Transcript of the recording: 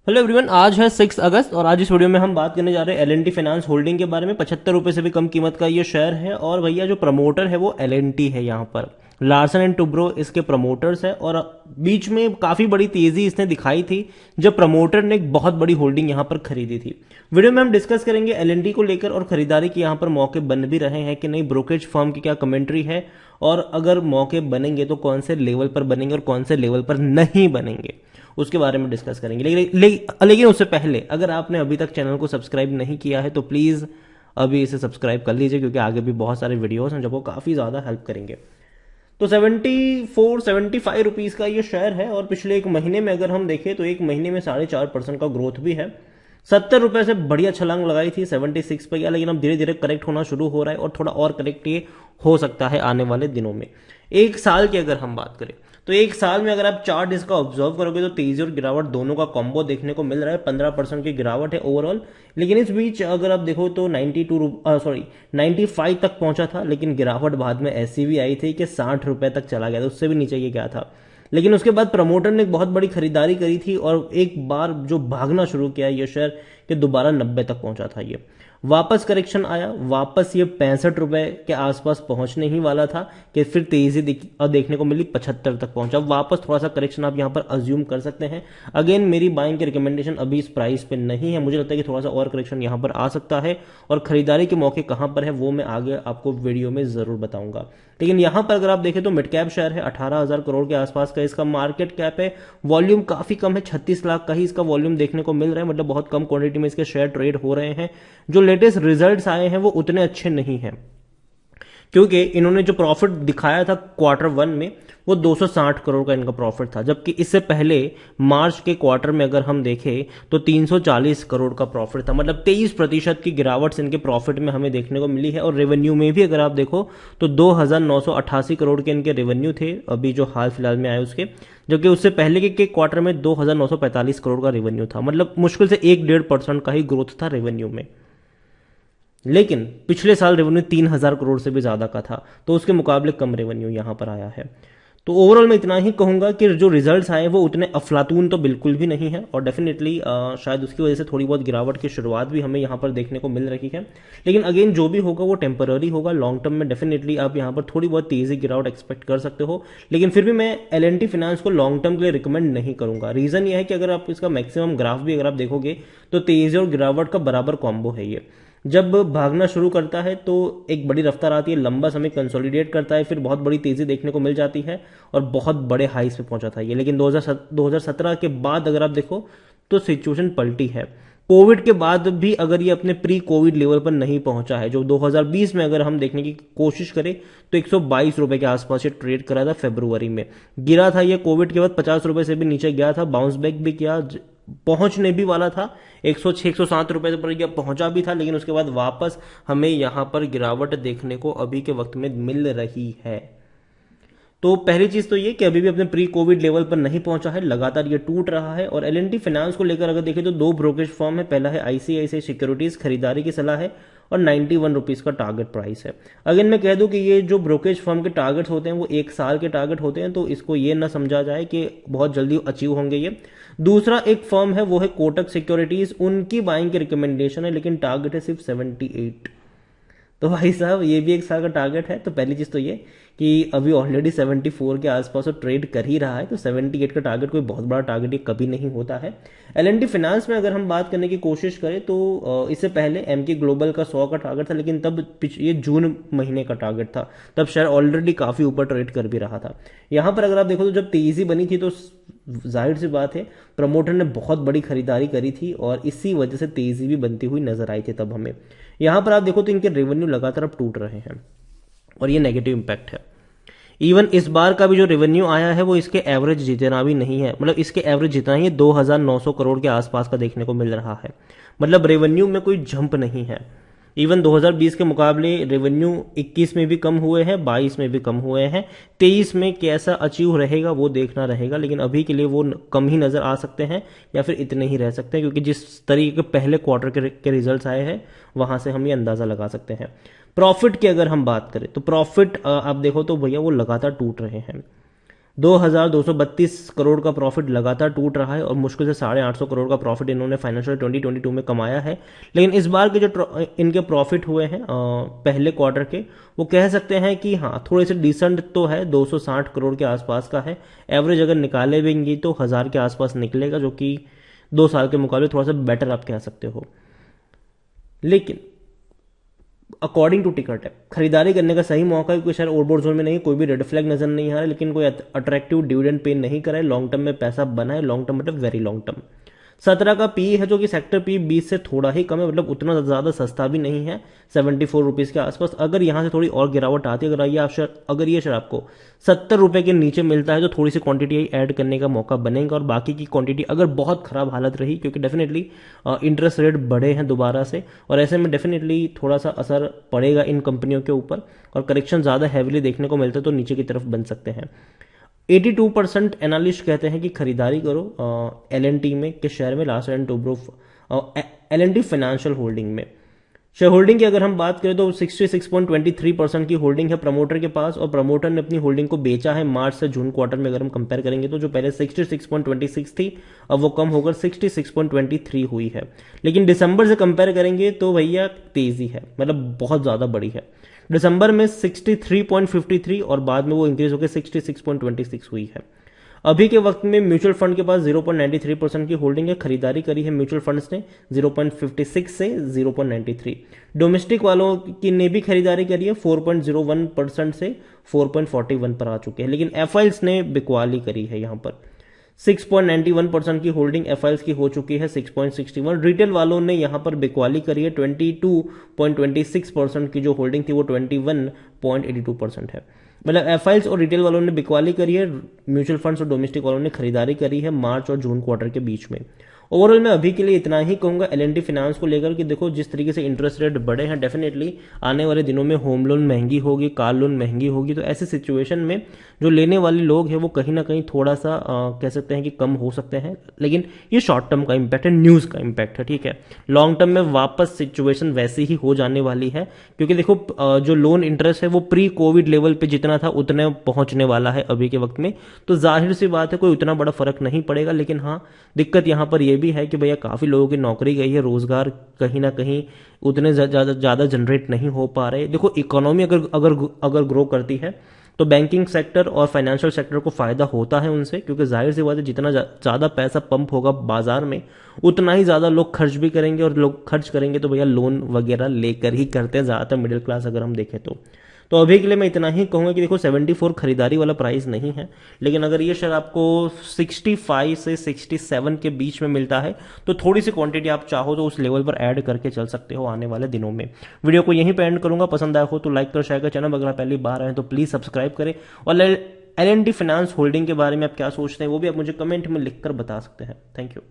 Hello everyone, आज है 6 अगस्त और आज इस वीडियो में हम बात करने जा रहे हैं L N T finance holding के बारे में। 75 रुपये से भी कम कीमत का ये शेयर है और भैया जो प्रमोटर है वो एल एन टी है। यहाँ पर लार्सन एंड टुब्रो इसके प्रमोटर्स है और बीच में काफी बड़ी तेजी इसने दिखाई थी जब प्रमोटर ने एक बहुत बड़ी होल्डिंग यहाँ पर खरीदी थी। वीडियो में हम डिस्कस करेंगे एल एन टी को लेकर और खरीदारी के यहाँ पर मौके बन भी रहे हैं कि नहीं, ब्रोकरेज फर्म की क्या कमेंट्री है और अगर मौके बनेंगे तो कौन से लेवल पर बनेंगे और कौन से लेवल पर नहीं बनेंगे, उसके बारे में डिस्कस करेंगे। लेकिन उससे पहले अगर आपने अभी तक चैनल को सब्सक्राइब नहीं किया है तो प्लीज अभी इसे सब्सक्राइब कर लीजिए, क्योंकि आगे भी बहुत सारे वीडियोस हैं जो आपको काफी ज्यादा हेल्प करेंगे। तो 74-75 रुपीज का ये शेयर है और पिछले एक महीने में अगर हम देखें तो एक महीने में 4.5% का ग्रोथ भी है। 70 रुपए से बढ़िया छलांग लगाई थी, 76 पे गया, लेकिन अब धीरे धीरे करेक्ट होना शुरू हो रहा है और थोड़ा और करेक्ट ये हो सकता है आने वाले दिनों में। एक साल की अगर हम बात करें तो एक साल में अगर आप चार्ट इसका ऑब्जर्व करोगे तो तेजी और गिरावट दोनों का कॉम्बो देखने को मिल रहा है। 15% की गिरावट है ओवरऑल, लेकिन इस बीच अगर आप देखो तो 95 तक पहुंचा था, लेकिन गिरावट बाद में ऐसी भी आई थी कि 60 रुपए तक चला गया था, उससे भी नीचे ये गया था। लेकिन उसके बाद प्रमोटर ने एक बहुत बड़ी खरीदारी करी थी और एक बार जो भागना शुरू किया ये शेयर कि दोबारा 90 तक पहुंचा था। ये वापस करेक्शन आया, वापस ये 65 रुपए के आसपास पहुंचने ही वाला था कि फिर तेजी देखने को मिली, 75 तक पहुंचा। वापस थोड़ा सा करेक्शन आप यहां पर अज्यूम कर सकते हैं। अगेन मेरी बाइंग की रिकमेंडेशन अभी इस प्राइस पे नहीं है, मुझे लगता है कि थोड़ा सा और करेक्शन यहां पर आ सकता है और खरीदारी के मौके कहां पर है वो मैं आगे आपको वीडियो में जरूर बताऊंगा। लेकिन यहां पर अगर आप देखें तो मिड कैप शेयर है, 18,000 करोड़ के आसपास का इसका मार्केट कैप है। वॉल्यूम काफी कम है, 36 लाख का ही इसका वॉल्यूम देखने को मिल रहा है, मतलब बहुत कम क्वांटिटी में इसके शेयर ट्रेड हो रहे हैं। जो लेटेस्ट रिजल्ट्स आए हैं वो उतने अच्छे नहीं हैं, क्योंकि इन्होंने जो प्रॉफिट दिखाया था क्वार्टर 1 में वो 260 करोड़ का इनका प्रॉफिट था, जबकि इससे पहले मार्च के क्वार्टर में अगर हम देखें तो 340 करोड़ का प्रॉफिट था। मतलब 23% की गिरावट इनके प्रॉफिट में हमें देखने को मिली है। और रेवेन्यू में भी अगर आप देखो तो 2,988 करोड़ के इनके रेवेन्यू थे अभी जो हाल फिलहाल में आए उसके, जबकि उससे पहले के क्वार्टर में 2,945 करोड़ का रेवेन्यू था। मतलब मुश्किल से 1-1.5% का ही ग्रोथ था रेवेन्यू में। लेकिन पिछले साल रेवेन्यू 3,000 करोड़ से भी ज्यादा का था, तो उसके मुकाबले कम रेवेन्यू यहां पर आया है। तो ओवरऑल मैं इतना ही कहूंगा कि जो रिजल्ट्स आए वो उतने अफलातून तो बिल्कुल भी नहीं है और डेफिनेटली शायद उसकी वजह से थोड़ी बहुत गिरावट की शुरुआत भी हमें यहां पर देखने को मिल रही है। लेकिन अगेन जो भी होगा वो टेम्पररी होगा, लॉन्ग टर्म में डेफिनेटली आप यहां पर थोड़ी बहुत तेजी गिरावट एक्सपेक्ट कर सकते हो। लेकिन फिर भी मैं एल एन टी फाइनेंस को लॉन्ग टर्म के लिए रिकमेंड नहीं करूंगा। रीजन ये है कि अगर आप इसका मैक्सिमम ग्राफ भी अगर आप देखोगे तो तेजी और गिरावट का बराबर कॉम्बो है ये। जब भागना शुरू करता है तो एक बड़ी रफ्तार आती है, लंबा समय कंसोलिडेट करता है, फिर बहुत बड़ी तेजी देखने को मिल जाती है और बहुत बड़े हाइस पे पहुंचा था ये। लेकिन 2017 के बाद अगर आप देखो तो सिचुएशन पलटी है। कोविड के बाद भी अगर ये अपने प्री कोविड लेवल पर नहीं पहुंचा है, जो 2020 में अगर हम देखने की कोशिश करें तो 122 रुपए के आसपास ये ट्रेड करा था फरवरी में। गिरा था ये कोविड के बाद, 50 रुपए से भी नीचे गया था, बाउंस बैक भी किया, पहुंचने भी वाला था 106-107 रुपए पर यह पहुंचा भी था, लेकिन उसके बाद वापस हमें यहां पर गिरावट देखने को अभी के वक्त में मिल रही है। तो पहली चीज तो ये कि अभी भी अपने प्री कोविड लेवल पर नहीं पहुंचा है, लगातार ये टूट रहा है। और एल एन टी फाइनेंस को लेकर अगर देखें तो 2 ब्रोकरेज फर्म है, पहला है आईसीआईसीआई सिक्योरिटीज, खरीदारी की सलाह है और 91 रुपीज का टारगेट प्राइस है। अगर मैं कह दूं कि ये जो ब्रोकरेज फर्म के टारगेट्स होते हैं वो एक साल के टारगेट होते हैं, तो इसको ये ना समझा जाए कि बहुत जल्दी अचीव होंगे ये। दूसरा एक फर्म है वो है कोटक सिक्योरिटीज, उनकी बाइंग की रिकमेंडेशन है लेकिन टारगेट है सिर्फ 78। तो भाई साहब ये भी एक साल का टारगेट है। तो पहली चीज तो ये कि अभी ऑलरेडी 74 के आसपास ट्रेड कर ही रहा है, तो 78 का टारगेट कोई बहुत बड़ा टारगेट ये कभी नहीं होता है। एल एन टी फाइनेंस में अगर हम बात करने की कोशिश करें तो इससे पहले एम के ग्लोबल का 100 का टारगेट था, लेकिन तब ये जून महीने का टारगेट था, तब शेयर ऑलरेडी काफी ऊपर ट्रेड कर भी रहा था। यहां पर अगर आप देखो तो जब तेजी बनी थी तो जाहिर सी बात है प्रमोटर ने बहुत बड़ी खरीदारी करी थी और इसी वजह से तेजी भी बनती हुई नजर आई थी तब हमें। यहां पर आप देखो तो इनके रेवेन्यू लगातार अब टूट रहे हैं और ये नेगेटिव इंपैक्ट है। इवन इस बार का भी जो रेवेन्यू आया है वो इसके एवरेज जितना भी नहीं है, मतलब इसके एवरेज जितना ही 2,900 करोड़ के आसपास का देखने को मिल रहा है। मतलब रेवेन्यू में कोई जंप नहीं है। इवन 2020 के मुकाबले रेवेन्यू 21 में भी कम हुए हैं, 22 में भी कम हुए हैं, 23 में कैसा अचीव रहेगा वो देखना रहेगा। लेकिन अभी के लिए वो कम ही नजर आ सकते हैं या फिर इतने ही रह सकते हैं, क्योंकि जिस तरीके के पहले क्वार्टर के रिजल्ट्स आए हैं वहां से हम ये अंदाजा लगा सकते हैं। प्रॉफिट की अगर हम बात करें तो प्रॉफिट आप देखो तो भैया वो लगातार टूट रहे हैं। 2232 करोड़ का प्रॉफिट लगातार टूट रहा है और मुश्किल से 850 करोड़ का प्रॉफिट इन्होंने फाइनेंशियल 2022 में कमाया है। लेकिन इस बार के जो इनके प्रॉफिट हुए हैं पहले क्वार्टर के, वो कह सकते हैं कि हाँ थोड़े से डिसेंट तो है, 260 करोड़ के आसपास का है। एवरेज अगर निकाले भी तो 1000 के आसपास निकलेगा, जो कि 2 साल के मुकाबले थोड़ा सा बेटर आप कह सकते हो। लेकिन अकॉर्डिंग टू टिकट है, खरीदारी करने का सही मौका है, क्योंकि शेयर ओवरबॉट जोन में नहीं, कोई भी रेड फ्लैग नजर नहीं आ रहा है, लेकिन कोई अट्रैक्टिव डिविडेंड पे नहीं करा है, लॉन्ग टर्म में पैसा बना है, लॉन्ग टर्म मतलब वेरी लॉन्ग टर्म। 17 का पी है, जो कि सेक्टर पी 20 से थोड़ा ही कम है, मतलब उतना ज्यादा सस्ता भी नहीं है, 74 रुपीज के आसपास। अगर यहां से थोड़ी और गिरावट आती है, अगर ये शेयर आपको 70 रुपए के नीचे मिलता है, तो थोड़ी सी क्वांटिटी ऐड करने का मौका बनेगा। और बाकी की क्वांटिटी अगर बहुत खराब हालत रही, क्योंकि डेफिनेटली इंटरेस्ट रेट बढ़े हैं दोबारा से, और ऐसे में डेफिनेटली थोड़ा सा असर पड़ेगा इन कंपनियों के ऊपर, और करेक्शन ज्यादा हैविली देखने को मिलता है, तो नीचे की तरफ बन सकते हैं। 82% एनालिस्ट कहते हैं कि खरीदारी करो LNT में, के शेयर में, last and Toubro LNT financial holding में। शेयर होल्डिंग की अगर हम बात करें तो 66.23% की होल्डिंग है प्रमोटर के पास, और प्रमोटर ने अपनी होल्डिंग को बेचा है मार्च से जून क्वार्टर में। अगर हम कंपेयर करेंगे तो जो पहले 66.26 थी, अब वो कम होकर 66.23 हुई है। लेकिन दिसंबर से कंपेयर करेंगे तो भैया तेजी है, मतलब बहुत ज्यादा बड़ी है। दिसंबर में 63.53 और बाद में वो इंक्रीज होकर 66.26 हुई है। अभी के वक्त में म्यूचुअल फंड के पास 0.93% की होल्डिंग है, खरीदारी करी है म्यूचुअल फंड्स ने 0.56 से 0.93। डोमेस्टिक वालों की ने भी खरीदारी करी है, 4.01% से 4.41 पर आ चुके हैं। लेकिन एफआईएल्स ने बिकवाली करी है, यहां पर 6.91% की होल्डिंग एफआईएल्स की हो चुकी है, 6.61। रिटेल वालों ने यहां पर बिकवाली करी है, 22.26% की जो होल्डिंग थी वो 21.82% है। मतलब एफआईएल्स और रिटेल वालों ने बिकवाली करी है, म्यूचुअल फंड्स और डोमेस्टिक वालों ने खरीदारी करी है मार्च और जून क्वार्टर के बीच में। ओवरऑल मैं अभी के लिए इतना ही कहूंगा LNT फाइनेंस को लेकर कि देखो जिस तरीके से इंटरेस्ट रेट बढ़े हैं, डेफिनेटली आने वाले दिनों में होम लोन महंगी होगी, कार लोन महंगी होगी, तो ऐसी सिचुएशन में जो लेने वाले लोग हैं वो कहीं ना कहीं थोड़ा सा कह सकते हैं कि कम हो सकते हैं। लेकिन ये शॉर्ट टर्म का इम्पैक्ट है, न्यूज का इम्पैक्ट है, ठीक है। लॉन्ग टर्म में वापस सिचुएशन वैसी ही हो जाने वाली है, क्योंकि देखो जो लोन इंटरेस्ट है वो प्री कोविड लेवल पे जितना था उतने पहुंचने वाला है अभी के वक्त में, तो जाहिर सी बात है कोई उतना बड़ा फर्क नहीं पड़ेगा। लेकिन हाँ, दिक्कत यहां पर यह भी है कि भैया काफी लोगों की नौकरी गई है, रोजगार कहीं ना कहीं उतने ज्यादा जनरेट नहीं हो पा रहे। देखो इकोनॉमी अगर ग्रो करती है तो बैंकिंग सेक्टर और फाइनेंशियल सेक्टर को फायदा होता है उनसे, क्योंकि जाहिर सी बात है जितना ज्यादा पैसा पंप होगा बाजार में उतना ही ज्यादा लोग खर्च भी करेंगे, और लोग खर्च करेंगे तो भैया लोन वगैरह लेकर ही करते हैं ज्यादातर मिडिल क्लास अगर हम देखें तो अभी के लिए मैं इतना ही कहूंगा कि देखो 74 खरीदारी वाला प्राइस नहीं है, लेकिन अगर ये शेयर आपको 65 से 67 के बीच में मिलता है तो थोड़ी सी क्वांटिटी आप चाहो तो उस लेवल पर ऐड करके चल सकते हो आने वाले दिनों में। वीडियो को यहीं पे एंड करूंगा, पसंद आया हो तो लाइक कर, शेयर कर, चैनल अगर आप पहली बार आए तो प्लीज सब्सक्राइब करें। और LNT फाइनेंस होल्डिंग के बारे में आप क्या सोचते हैं वो भी आप मुझे कमेंट में लिखकर बता सकते हैं। Thank you.